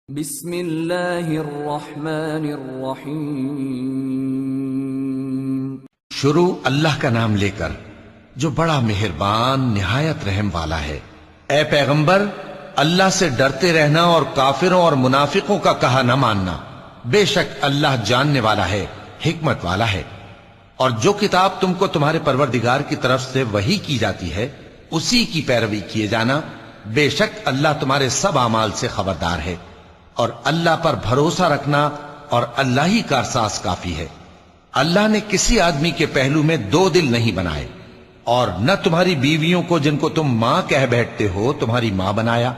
بسم اللہ الرحمن الرحیم۔ شروع اللہ کا نام لے کر جو بڑا مہربان نہایت رحم والا ہے۔ اے پیغمبر، اللہ سے ڈرتے رہنا اور کافروں اور منافقوں کا کہا نہ ماننا۔ بے شک اللہ جاننے والا ہے، حکمت والا ہے۔ اور جو کتاب تم کو تمہارے پروردگار کی طرف سے وحی کی جاتی ہے اسی کی پیروی کیے جانا۔ بے شک اللہ تمہارے سب اعمال سے خبردار ہے، اور اللہ پر بھروسہ رکھنا اور اللہ ہی کارساز کافی ہے۔ اللہ نے کسی آدمی کے پہلو میں دو دل نہیں بنائے، اور نہ تمہاری بیویوں کو جن کو تم ماں کہہ بیٹھتے ہو تمہاری ماں بنایا،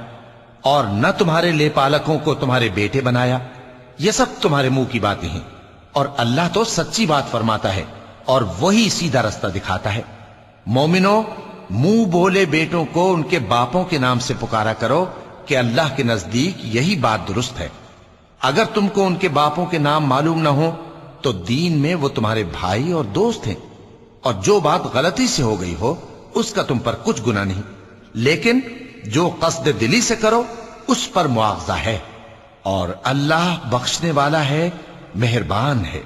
اور نہ تمہارے لے پالکوں کو تمہارے بیٹے بنایا۔ یہ سب تمہارے منہ کی باتیں ہیں، اور اللہ تو سچی بات فرماتا ہے اور وہی سیدھا رستہ دکھاتا ہے۔ مومنو، منہ بولے بیٹوں کو ان کے باپوں کے نام سے پکارا کرو کہ اللہ کے نزدیک یہی بات درست ہے۔ اگر تم کو ان کے باپوں کے نام معلوم نہ ہو تو دین میں وہ تمہارے بھائی اور دوست ہیں، اور جو بات غلطی سے ہو گئی ہو اس کا تم پر کچھ گناہ نہیں، لیکن جو قصد دلی سے کرو اس پر مواخذہ ہے، اور اللہ بخشنے والا ہے، مہربان ہے۔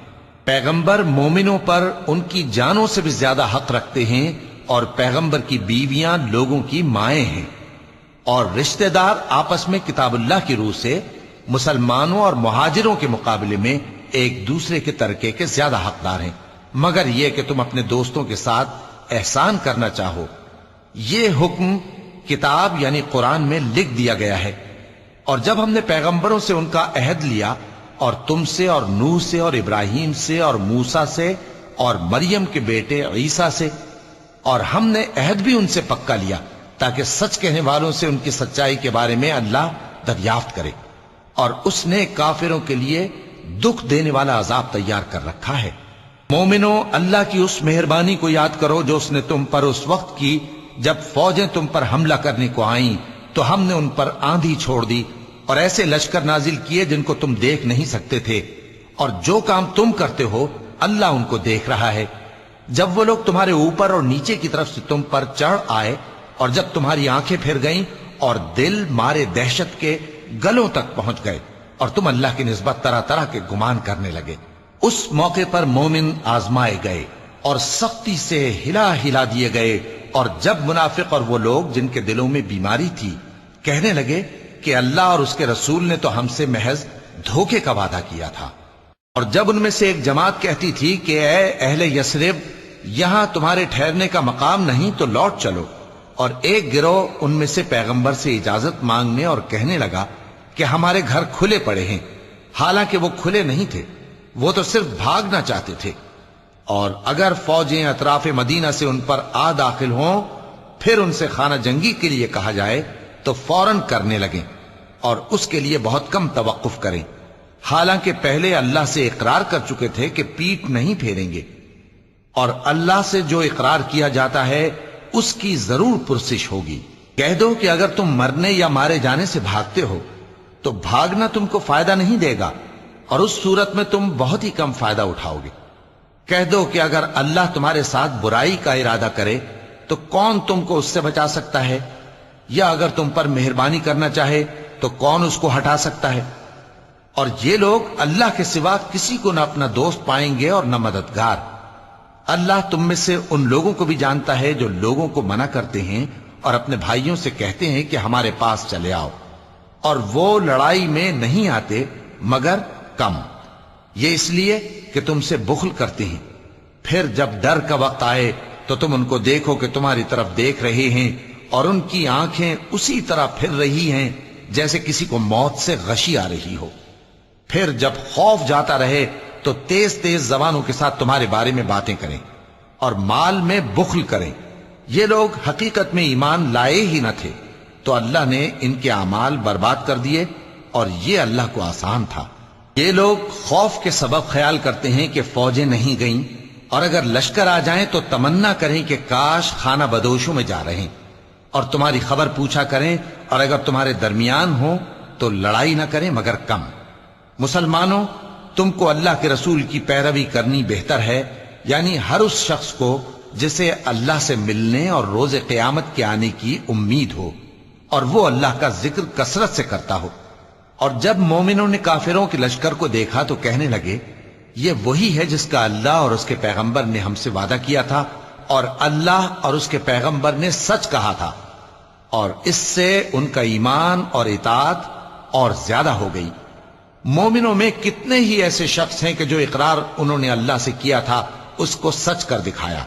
پیغمبر مومنوں پر ان کی جانوں سے بھی زیادہ حق رکھتے ہیں، اور پیغمبر کی بیویاں لوگوں کی مائیں ہیں، اور رشتہ دار آپس میں کتاب اللہ کی روح سے مسلمانوں اور مہاجروں کے مقابلے میں ایک دوسرے کے ترکے کے زیادہ حقدار ہیں، مگر یہ کہ تم اپنے دوستوں کے ساتھ احسان کرنا چاہو۔ یہ حکم کتاب یعنی قرآن میں لکھ دیا گیا ہے۔ اور جب ہم نے پیغمبروں سے ان کا عہد لیا، اور تم سے اور نوح سے اور ابراہیم سے اور موسیٰ سے اور مریم کے بیٹے عیسیٰ سے، اور ہم نے عہد بھی ان سے پکا لیا تاکہ سچ کہنے والوں سے ان کی سچائی کے بارے میں اللہ دریافت کرے، اور اس نے کافروں کے لیے دکھ دینے والا عذاب تیار کر رکھا ہے۔ مومنو، اللہ کی اس مہربانی کو یاد کرو جو اس نے تم پر اس وقت کی جب فوجیں تم پر حملہ کرنے کو آئیں تو ہم نے ان پر آندھی چھوڑ دی اور ایسے لشکر نازل کیے جن کو تم دیکھ نہیں سکتے تھے، اور جو کام تم کرتے ہو اللہ ان کو دیکھ رہا ہے۔ جب وہ لوگ تمہارے اوپر اور نیچے کی طرف سے تم پر چڑھ آئے، اور جب تمہاری آنکھیں پھر گئیں اور دل مارے دہشت کے گلوں تک پہنچ گئے، اور تم اللہ کی نسبت طرح طرح کے گمان کرنے لگے، اس موقع پر مومن آزمائے گئے اور سختی سے ہلا ہلا دیے گئے۔ اور جب منافق اور وہ لوگ جن کے دلوں میں بیماری تھی کہنے لگے کہ اللہ اور اس کے رسول نے تو ہم سے محض دھوکے کا وعدہ کیا تھا، اور جب ان میں سے ایک جماعت کہتی تھی کہ اے اہل یثرب، یہاں تمہارے ٹھہرنے کا مقام نہیں تو لوٹ چلو، اور ایک گروہ ان میں سے پیغمبر سے اجازت مانگنے اور کہنے لگا کہ ہمارے گھر کھلے پڑے ہیں، حالانکہ وہ کھلے نہیں تھے، وہ تو صرف بھاگنا چاہتے تھے۔ اور اگر فوجیں اطراف مدینہ سے ان پر آ داخل ہوں پھر ان سے خانہ جنگی کے لیے کہا جائے تو فوراً کرنے لگیں، اور اس کے لیے بہت کم توقف کریں، حالانکہ پہلے اللہ سے اقرار کر چکے تھے کہ پیٹ نہیں پھیریں گے، اور اللہ سے جو اقرار کیا جاتا ہے اس کی ضرور پرسش ہوگی۔ کہہ دو کہ اگر تم مرنے یا مارے جانے سے بھاگتے ہو تو بھاگنا تم کو فائدہ نہیں دے گا، اور اس صورت میں تم بہت ہی کم فائدہ اٹھاؤ گے۔ کہہ دو کہ اگر اللہ تمہارے ساتھ برائی کا ارادہ کرے تو کون تم کو اس سے بچا سکتا ہے، یا اگر تم پر مہربانی کرنا چاہے تو کون اس کو ہٹا سکتا ہے۔ اور یہ لوگ اللہ کے سوا کسی کو نہ اپنا دوست پائیں گے اور نہ مددگار۔ اللہ تم میں سے ان لوگوں کو بھی جانتا ہے جو لوگوں کو منع کرتے ہیں اور اپنے بھائیوں سے کہتے ہیں کہ ہمارے پاس چلے آؤ، اور وہ لڑائی میں نہیں آتے مگر کم، یہ اس لیے کہ تم سے بخل کرتے ہیں۔ پھر جب ڈر کا وقت آئے تو تم ان کو دیکھو کہ تمہاری طرف دیکھ رہے ہیں، اور ان کی آنکھیں اسی طرح پھر رہی ہیں جیسے کسی کو موت سے غشی آ رہی ہو۔ پھر جب خوف جاتا رہے تو تیز تیز زبانوں کے ساتھ تمہارے بارے میں باتیں کریں اور مال میں بخل کریں۔ یہ لوگ حقیقت میں ایمان لائے ہی نہ تھے، تو اللہ نے ان کے اعمال برباد کر دیے، اور یہ اللہ کو آسان تھا۔ یہ لوگ خوف کے سبب خیال کرتے ہیں کہ فوجیں نہیں گئیں، اور اگر لشکر آ جائیں تو تمنا کریں کہ کاش خانہ بدوشوں میں جا رہے، اور تمہاری خبر پوچھا کریں، اور اگر تمہارے درمیان ہو تو لڑائی نہ کریں مگر کم۔ مسلمانوں، تم کو اللہ کے رسول کی پیروی کرنی بہتر ہے، یعنی ہر اس شخص کو جسے اللہ سے ملنے اور روز قیامت کے آنے کی امید ہو، اور وہ اللہ کا ذکر کثرت سے کرتا ہو، اور جب مومنوں نے کافروں کے لشکر کو دیکھا تو کہنے لگے یہ وہی ہے جس کا اللہ اور اس کے پیغمبر نے ہم سے وعدہ کیا تھا، اور اللہ اور اس کے پیغمبر نے سچ کہا تھا، اور اس سے ان کا ایمان اور اطاعت اور زیادہ ہو گئی۔ مومنوں میں کتنے ہی ایسے شخص ہیں کہ جو اقرار انہوں نے اللہ سے کیا تھا اس کو سچ کر دکھایا۔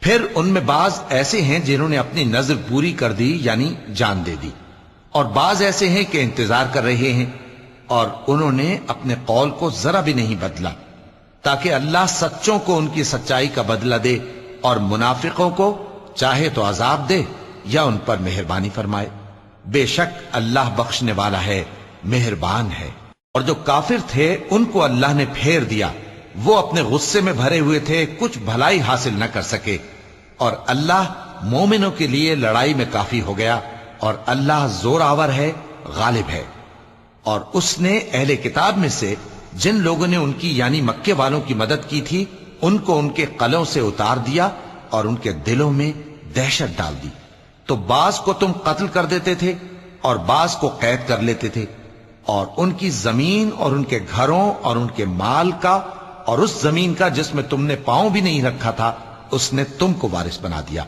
پھر ان میں بعض ایسے ہیں جنہوں نے اپنی نظر پوری کر دی، یعنی جان دے دی، اور بعض ایسے ہیں کہ انتظار کر رہے ہیں، اور انہوں نے اپنے قول کو ذرا بھی نہیں بدلا، تاکہ اللہ سچوں کو ان کی سچائی کا بدلہ دے اور منافقوں کو چاہے تو عذاب دے یا ان پر مہربانی فرمائے۔ بے شک اللہ بخشنے والا ہے، مہربان ہے۔ اور جو کافر تھے ان کو اللہ نے پھیر دیا، وہ اپنے غصے میں بھرے ہوئے تھے، کچھ بھلائی حاصل نہ کر سکے، اور اللہ مومنوں کے لیے لڑائی میں کافی ہو گیا، اور اللہ زور آور ہے، غالب ہے۔ اور اس نے اہل کتاب میں سے جن لوگوں نے ان کی یعنی مکے والوں کی مدد کی تھی ان کو ان کے قلعوں سے اتار دیا اور ان کے دلوں میں دہشت ڈال دی، تو بعض کو تم قتل کر دیتے تھے اور بعض کو قید کر لیتے تھے، اور ان کی زمین اور ان کے گھروں اور ان کے مال کا اور اس زمین کا جس میں تم نے پاؤں بھی نہیں رکھا تھا اس نے تم کو وارث بنا دیا،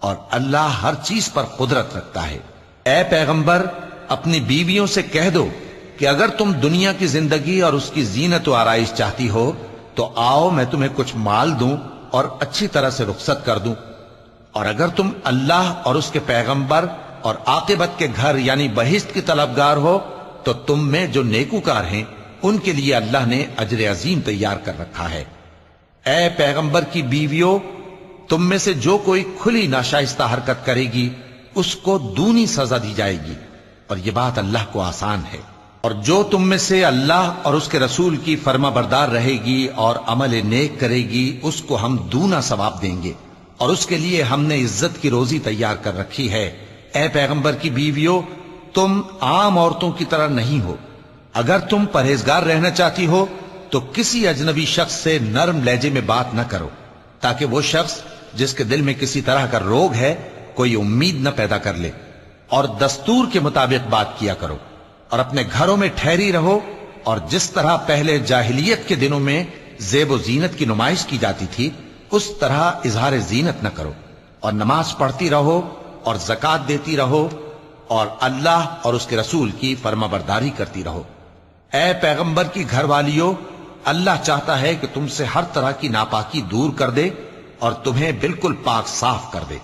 اور اللہ ہر چیز پر قدرت رکھتا ہے۔ اے پیغمبر اپنی بیویوں سے کہہ دو کہ اگر تم دنیا کی زندگی اور اس کی زینت و آرائش چاہتی ہو تو آؤ میں تمہیں کچھ مال دوں اور اچھی طرح سے رخصت کر دوں، اور اگر تم اللہ اور اس کے پیغمبر اور عاقبت کے گھر یعنی بہشت کی طلبگار ہو تو تم میں جو نیکوکار ہیں ان کے لیے اللہ نے اجر عظیم تیار کر رکھا ہے۔ اے پیغمبر کی بیویوں، تم میں سے جو کوئی کھلی ناشائستہ حرکت کرے گی اس کو دونی سزا دی جائے گی، اور یہ بات اللہ کو آسان ہے۔ اور جو تم میں سے اللہ اور اس کے رسول کی فرما بردار رہے گی اور عمل نیک کرے گی اس کو ہم دونا ثواب دیں گے، اور اس کے لیے ہم نے عزت کی روزی تیار کر رکھی ہے۔ اے پیغمبر کی بیویوں، تم عام عورتوں کی طرح نہیں ہو، اگر تم پرہیزگار رہنا چاہتی ہو تو کسی اجنبی شخص سے نرم لہجے میں بات نہ کرو، تاکہ وہ شخص جس کے دل میں کسی طرح کا روگ ہے کوئی امید نہ پیدا کر لے، اور دستور کے مطابق بات کیا کرو، اور اپنے گھروں میں ٹھہری رہو، اور جس طرح پہلے جاہلیت کے دنوں میں زیب و زینت کی نمائش کی جاتی تھی اس طرح اظہار زینت نہ کرو، اور نماز پڑھتی رہو اور زکوٰۃ دیتی رہو، اور اللہ اور اس کے رسول کی فرما برداری کرتی رہو۔ اے پیغمبر کی گھر والیوں، اللہ چاہتا ہے کہ تم سے ہر طرح کی ناپاکی دور کر دے اور تمہیں بالکل پاک صاف کر دے،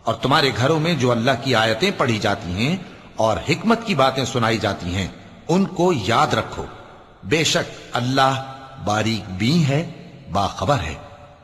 اور تمہارے گھروں میں جو اللہ کی آیتیں پڑھی جاتی ہیں اور حکمت کی باتیں سنائی جاتی ہیں ان کو یاد رکھو، بے شک اللہ باریک بین ہے، باخبر ہے۔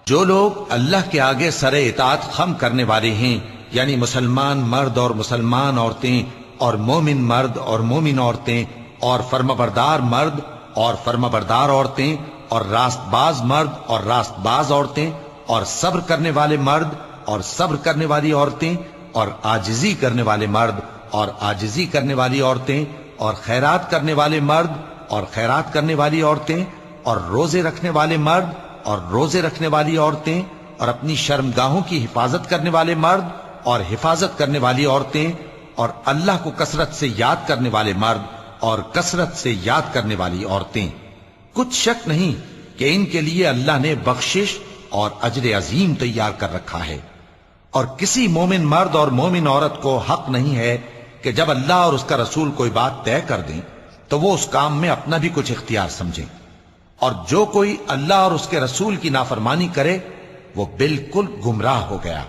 جو لوگ اللہ کے آگے سر اطاعت خم کرنے والے ہیں یعنی مسلمان مرد اور مسلمان عورتیں اور مومن مرد اور مومن عورتیں اور فرمانبردار مرد اور فرمانبردار عورتیں اور راست باز مرد اور راست باز عورتیں اور صبر کرنے والے مرد اور صبر کرنے والی عورتیں اور عاجزی کرنے والے مرد اور عاجزی کرنے والی عورتیں اور خیرات کرنے والے مرد اور خیرات کرنے والی عورتیں اور روزے رکھنے والے مرد اور روزے رکھنے والی عورتیں اور اپنی شرمگاہوں کی حفاظت کرنے والے مرد اور حفاظت کرنے والی عورتیں اور اللہ کو کثرت سے یاد کرنے والے مرد اور کثرت سے یاد کرنے والی عورتیں۔ کچھ شک نہیں کہ ان کے لیے اللہ نے بخشش اور اجر عظیم تیار کر رکھا ہے، اور کسی مومن مرد اور مومن عورت کو حق نہیں ہے کہ جب اللہ اور اس کا رسول کوئی بات طے کر دیں تو وہ اس کام میں اپنا بھی کچھ اختیار سمجھیں، اور جو کوئی اللہ اور اس کے رسول کی نافرمانی کرے وہ بالکل گمراہ ہو گیا۔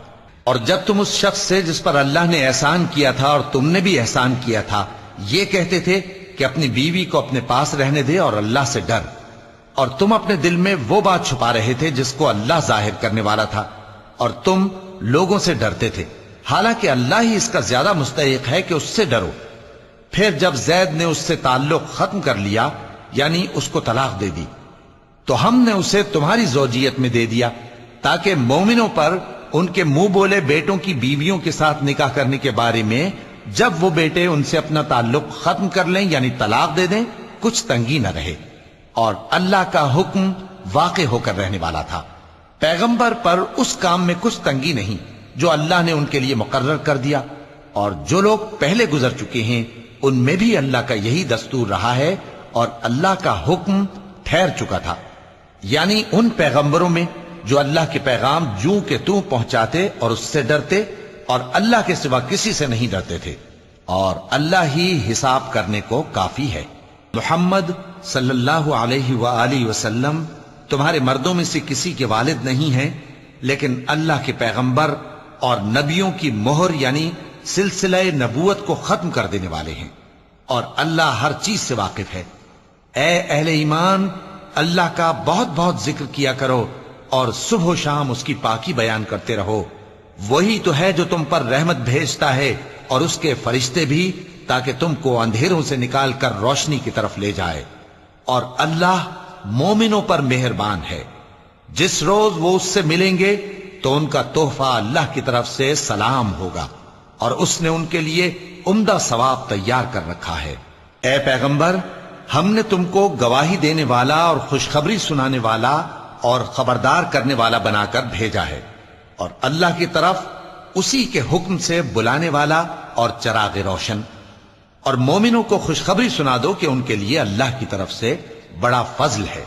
اور جب تم اس شخص سے جس پر اللہ نے احسان کیا تھا اور تم نے بھی احسان کیا تھا یہ کہتے تھے کہ اپنی بیوی کو اپنے پاس رہنے دے اور اللہ سے ڈر، اور تم اپنے دل میں وہ بات چھپا رہے تھے جس کو اللہ ظاہر کرنے والا تھا، اور تم لوگوں سے ڈرتے تھے، حالانکہ اللہ ہی اس کا زیادہ مستحق ہے کہ اس سے ڈرو۔ پھر جب زید نے اس سے تعلق ختم کر لیا یعنی اس کو طلاق دے دی تو ہم نے اسے تمہاری زوجیت میں دے دیا تاکہ مومنوں پر ان کے منہ بولے بیٹوں کی بیویوں کے ساتھ نکاح کرنے کے بارے میں جب وہ بیٹے ان سے اپنا تعلق ختم کر لیں یعنی طلاق دے دیں کچھ تنگی نہ رہے، اور اللہ کا حکم واقع ہو کر رہنے والا تھا۔ پیغمبر پر اس کام میں کچھ تنگی نہیں جو اللہ نے ان کے لیے مقرر کر دیا، اور جو لوگ پہلے گزر چکے ہیں ان میں بھی اللہ کا یہی دستور رہا ہے اور اللہ کا حکم ٹھہر چکا تھا، یعنی ان پیغمبروں میں جو اللہ کے پیغام جوں کہ توں پہنچاتے اور اس سے ڈرتے اور اللہ کے سوا کسی سے نہیں ڈرتے تھے، اور اللہ ہی حساب کرنے کو کافی ہے۔ محمد صلی اللہ علیہ وآلہ وسلم تمہارے مردوں میں سے کسی کے والد نہیں ہیں، لیکن اللہ کے پیغمبر اور نبیوں کی مہر یعنی سلسلہ نبوت کو ختم کر دینے والے ہیں، اور اللہ ہر چیز سے واقف ہے۔ اے اہل ایمان، اللہ کا بہت بہت ذکر کیا کرو اور صبح و شام اس کی پاکی بیان کرتے رہو، وہی تو ہے جو تم پر رحمت بھیجتا ہے اور اس کے فرشتے بھی، تاکہ تم کو اندھیروں سے نکال کر روشنی کی طرف لے جائے، اور اللہ مومنوں پر مہربان ہے۔ جس روز وہ اس سے ملیں گے تو ان کا تحفہ اللہ کی طرف سے سلام ہوگا، اور اس نے ان کے لیے عمدہ ثواب تیار کر رکھا ہے۔ اے پیغمبر، ہم نے تم کو گواہی دینے والا اور خوشخبری سنانے والا اور خبردار کرنے والا بنا کر بھیجا ہے، اور اللہ کی طرف اسی کے حکم سے بلانے والا اور چراغ روشن۔ اور مومنوں کو خوشخبری سنا دو کہ ان کے لیے اللہ کی طرف سے بڑا فضل ہے،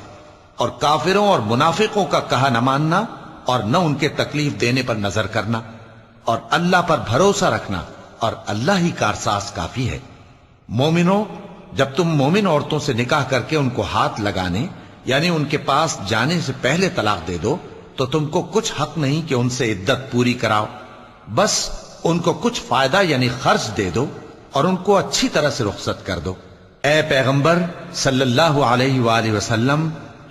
اور کافروں اور منافقوں کا کہا نہ ماننا اور نہ ان کے تکلیف دینے پر نظر کرنا، اور اللہ پر بھروسہ رکھنا، اور اللہ ہی کارساز کافی ہے۔ مومنوں، جب تم مومن عورتوں سے نکاح کر کے ان کو ہاتھ لگانے یعنی ان کے پاس جانے سے پہلے طلاق دے دو تو تم کو کچھ حق نہیں کہ ان سے عدت پوری کراؤ، بس ان کو کچھ فائدہ یعنی خرچ دے دو اور ان کو اچھی طرح سے رخصت کر دو۔ اے پیغمبر صلی اللہ علیہ وآلہ وسلم،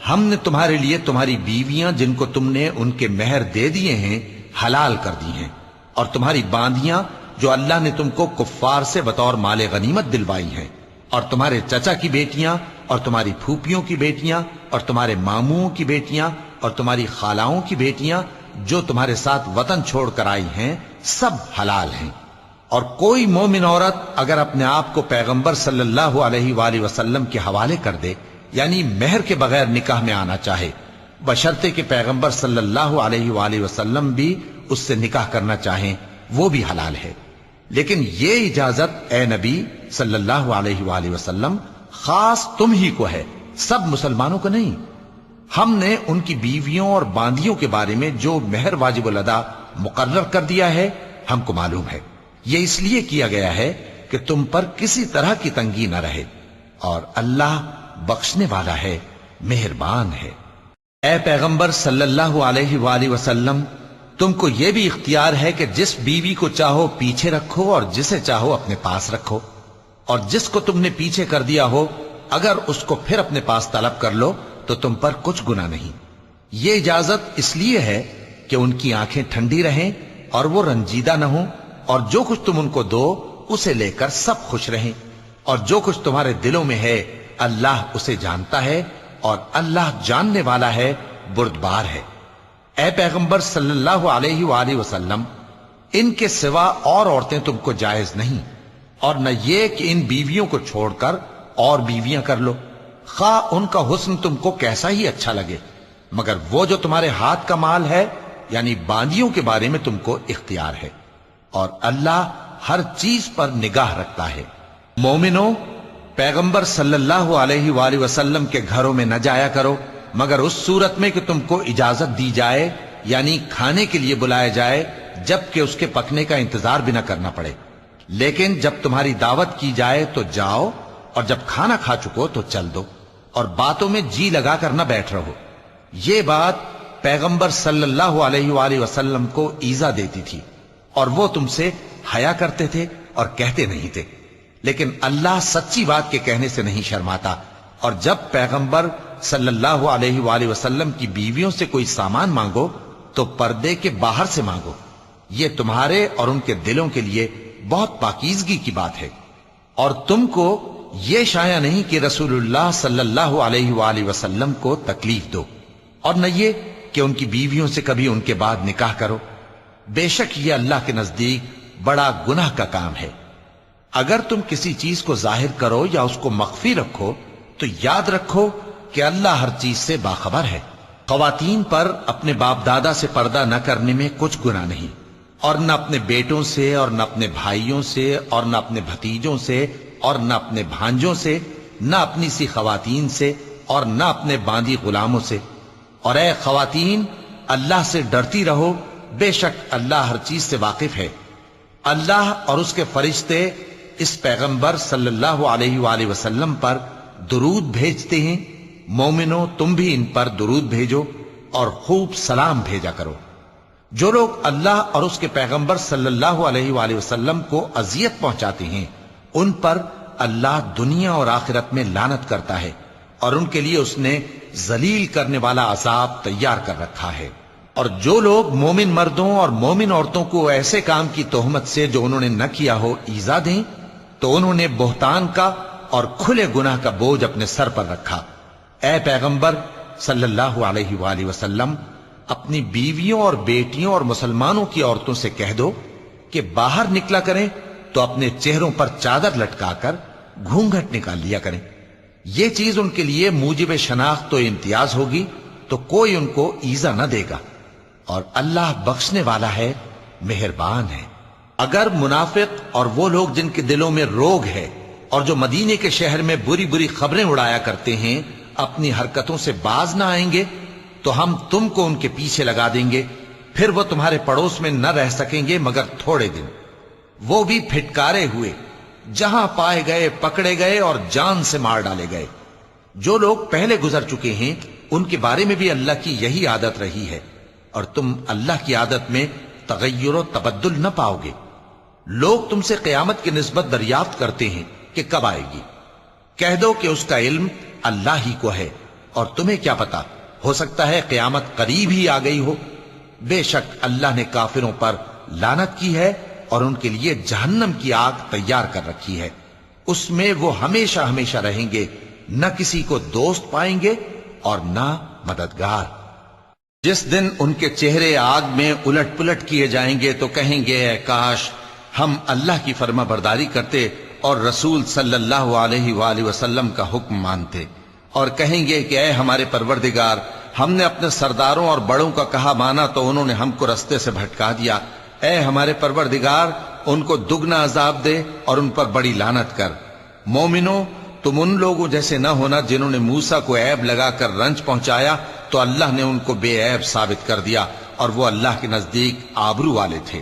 ہم نے تمہارے لیے تمہاری بیویاں جن کو تم نے ان کے مہر دے دیے ہیں حلال کر دی ہیں، اور تمہاری باندیاں جو اللہ نے تم کو کفار سے بطور مال غنیمت دلوائی ہیں، اور تمہارے چچا کی بیٹیاں اور تمہاری پھوپھیوں کی بیٹیاں اور تمہارے ماموں کی بیٹیاں اور تمہاری خالاؤں کی بیٹیاں جو تمہارے ساتھ وطن چھوڑ کر آئی ہیں، سب حلال ہیں۔ اور کوئی مومن عورت اگر اپنے آپ کو پیغمبر صلی اللہ علیہ وآلہ وسلم کے حوالے کر دے یعنی مہر کے بغیر نکاح میں آنا چاہے، بشرطے کہ پیغمبر صلی اللہ علیہ وآلہ وسلم بھی اس سے نکاح کرنا چاہیں، وہ بھی حلال ہے۔ لیکن یہ اجازت اے نبی صلی اللہ علیہ وآلہ وسلم خاص تم ہی کو ہے، سب مسلمانوں کو نہیں۔ ہم نے ان کی بیویوں اور باندیوں کے بارے میں جو مہر واجب الادا مقرر کر دیا ہے ہم کو معلوم ہے، یہ اس لیے کیا گیا ہے کہ تم پر کسی طرح کی تنگی نہ رہے، اور اللہ بخشنے والا ہے، مہربان ہے۔ اے پیغمبر صلی اللہ علیہ وآلہ وسلم، تم کو یہ بھی اختیار ہے کہ جس بیوی کو چاہو پیچھے رکھو اور جسے چاہو اپنے پاس رکھو، اور جس کو تم نے پیچھے کر دیا ہو اگر اس کو پھر اپنے پاس طلب کر لو تو تم پر کچھ گناہ نہیں۔ یہ اجازت اس لیے ہے کہ ان کی آنکھیں ٹھنڈی رہیں اور وہ رنجیدہ نہ ہوں، اور جو کچھ تم ان کو دو اسے لے کر سب خوش رہیں، اور جو کچھ تمہارے دلوں میں ہے اللہ اسے جانتا ہے، اور اللہ جاننے والا ہے، بردبار ہے۔ اے پیغمبر صلی اللہ علیہ وآلہ وسلم، ان کے سوا اور عورتیں تم کو جائز نہیں، اور نہ یہ کہ ان بیویوں کو چھوڑ کر اور بیویاں کر لو، خواہ ان کا حسن تم کو کیسا ہی اچھا لگے، مگر وہ جو تمہارے ہاتھ کا مال ہے یعنی باندیوں کے بارے میں تم کو اختیار ہے، اور اللہ ہر چیز پر نگاہ رکھتا ہے۔ مومنوں، پیغمبر صلی اللہ علیہ وآلہ وسلم کے گھروں میں نہ جایا کرو مگر اس صورت میں کہ تم کو اجازت دی جائے یعنی کھانے کے لیے بلایا جائے، جبکہ اس کے پکنے کا انتظار بھی نہ کرنا پڑے۔ لیکن جب تمہاری دعوت کی جائے تو جاؤ، اور جب کھانا کھا چکو تو چل دو، اور باتوں میں جی لگا کر نہ بیٹھ رہو۔ یہ بات پیغمبر صلی اللہ علیہ وآلہ وسلم کو ایذا دیتی تھی، اور وہ تم سے حیا کرتے تھے اور کہتے نہیں تھے، لیکن اللہ سچی بات کے کہنے سے نہیں شرماتا۔ اور جب پیغمبر صلی اللہ علیہ وآلہ وسلم کی بیویوں سے کوئی سامان مانگو تو پردے کے باہر سے مانگو، یہ تمہارے اور ان کے دلوں کے لیے بہت پاکیزگی کی بات ہے۔ اور تم کو یہ شایع نہیں کہ رسول اللہ صلی اللہ علیہ وآلہ وسلم کو تکلیف دو، اور نہ یہ کہ ان کی بیویوں سے کبھی ان کے بعد نکاح کرو، بے شک یہ اللہ کے نزدیک بڑا گناہ کا کام ہے۔ اگر تم کسی چیز کو ظاہر کرو یا اس کو مخفی رکھو تو یاد رکھو کہ اللہ ہر چیز سے باخبر ہے۔ خواتین پر اپنے باپ دادا سے پردہ نہ کرنے میں کچھ گناہ نہیں، اور نہ اپنے بیٹوں سے اور نہ اپنے بھائیوں سے اور نہ اپنے بھتیجوں سے اور نہ اپنے بھانجوں سے، نہ اپنی سی خواتین سے اور نہ اپنے باندی غلاموں سے۔ اور اے خواتین، اللہ سے ڈرتی رہو، بے شک اللہ ہر چیز سے واقف ہے۔ اللہ اور اس کے فرشتے اس پیغمبر صلی اللہ علیہ وآلہ وسلم پر درود بھیجتے ہیں۔ مومنو، تم بھی ان پر درود بھیجو اور خوب سلام بھیجا کرو۔ جو لوگ اللہ اور اس کے پیغمبر صلی اللہ علیہ وآلہ وسلم کو اذیت پہنچاتے ہیں، ان پر اللہ دنیا اور آخرت میں لعنت کرتا ہے، اور ان کے لیے اس نے ذلیل کرنے والا عذاب تیار کر رکھا ہے۔ اور جو لوگ مومن مردوں اور مومن عورتوں کو ایسے کام کی تہمت سے جو انہوں نے نہ کیا ہو ایذا دیں، تو انہوں نے بہتان کا اور کھلے گناہ کا بوجھ اپنے سر پر رکھا۔ اے پیغمبر صلی اللہ علیہ وآلہ وسلم، اپنی بیویوں اور بیٹیوں اور مسلمانوں کی عورتوں سے کہہ دو کہ باہر نکلا کریں تو اپنے چہروں پر چادر لٹکا کر گھونگھٹ نکال لیا کریں۔ یہ چیز ان کے لیے موجب شناخت و امتیاز ہوگی، تو کوئی ان کو ایذا نہ دے گا، اور اللہ بخشنے والا ہے، مہربان ہے۔ اگر منافق اور وہ لوگ جن کے دلوں میں روگ ہے اور جو مدینے کے شہر میں بری بری خبریں اڑایا کرتے ہیں اپنی حرکتوں سے باز نہ آئیں گے تو ہم تم کو ان کے پیچھے لگا دیں گے، پھر وہ تمہارے پڑوس میں نہ رہ سکیں گے مگر تھوڑے دن، وہ بھی پھٹکارے ہوئے، جہاں پائے گئے پکڑے گئے اور جان سے مار ڈالے گئے۔ جو لوگ پہلے گزر چکے ہیں ان کے بارے میں بھی اللہ کی یہی عادت رہی ہے، اور تم اللہ کی عادت میں تغیر و تبدل نہ پاؤ گے۔ لوگ تم سے قیامت کی نسبت دریافت کرتے ہیں کہ کب آئے گی، کہہ دو کہ اس کا علم اللہ ہی کو ہے، اور تمہیں کیا پتا، ہو سکتا ہے قیامت قریب ہی آ گئی ہو۔ بے شک اللہ نے کافروں پر لعنت کی ہے اور ان کے لیے جہنم کی آگ تیار کر رکھی ہے، اس میں وہ ہمیشہ ہمیشہ رہیں گے، نہ کسی کو دوست پائیں گے اور نہ مددگار۔ جس دن ان کے چہرے آگ میں الٹ پلٹ کیے جائیں گے تو کہیں گے اے کاش ہم اللہ کی فرما برداری کرتے اور رسول صلی اللہ علیہ وآلہ وسلم کا حکم مانتے، اور کہیں گے کہ اے ہمارے پروردگار، ہم نے اپنے سرداروں اور بڑوں کا کہا مانا تو انہوں نے ہم کو رستے سے بھٹکا دیا۔ اے ہمارے پروردگار، ان کو دگنا عذاب دے اور ان پر بڑی لعنت کر۔ مومنو، تم ان لوگوں جیسے نہ ہونا جنہوں نے موسیٰ کو عیب لگا کر رنج پہنچایا تو اللہ نے ان کو بے عیب ثابت کر دیا، اور وہ اللہ کے نزدیک آبرو والے تھے۔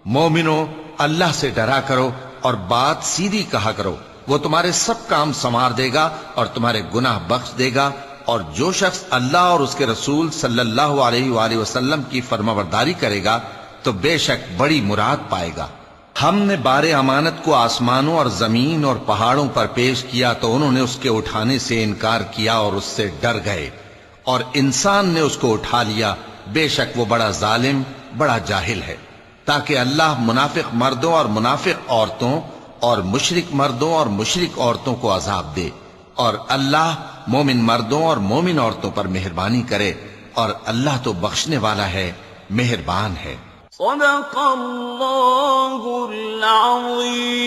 مومنو، اللہ سے ڈرا کرو اور بات سیدھی کہا کرو، وہ تمہارے سب کام سنوار دے گا اور تمہارے گناہ بخش دے گا، اور جو شخص اللہ اور اس کے رسول صلی اللہ علیہ وآلہ وسلم کی فرمانبرداری کرے گا تو بے شک بڑی مراد پائے گا۔ ہم نے بار امانت کو آسمانوں اور زمین اور پہاڑوں پر پیش کیا تو انہوں نے اس کے اٹھانے سے انکار کیا اور اس سے ڈر گئے، اور انسان نے اس کو اٹھا لیا، بے شک وہ بڑا ظالم، بڑا جاہل ہے۔ تاکہ اللہ منافق مردوں اور منافق عورتوں اور مشرک مردوں اور مشرک عورتوں کو عذاب دے، اور اللہ مومن مردوں اور مومن عورتوں پر مہربانی کرے، اور اللہ تو بخشنے والا ہے، مہربان ہے۔ صدق اللہ العظیم۔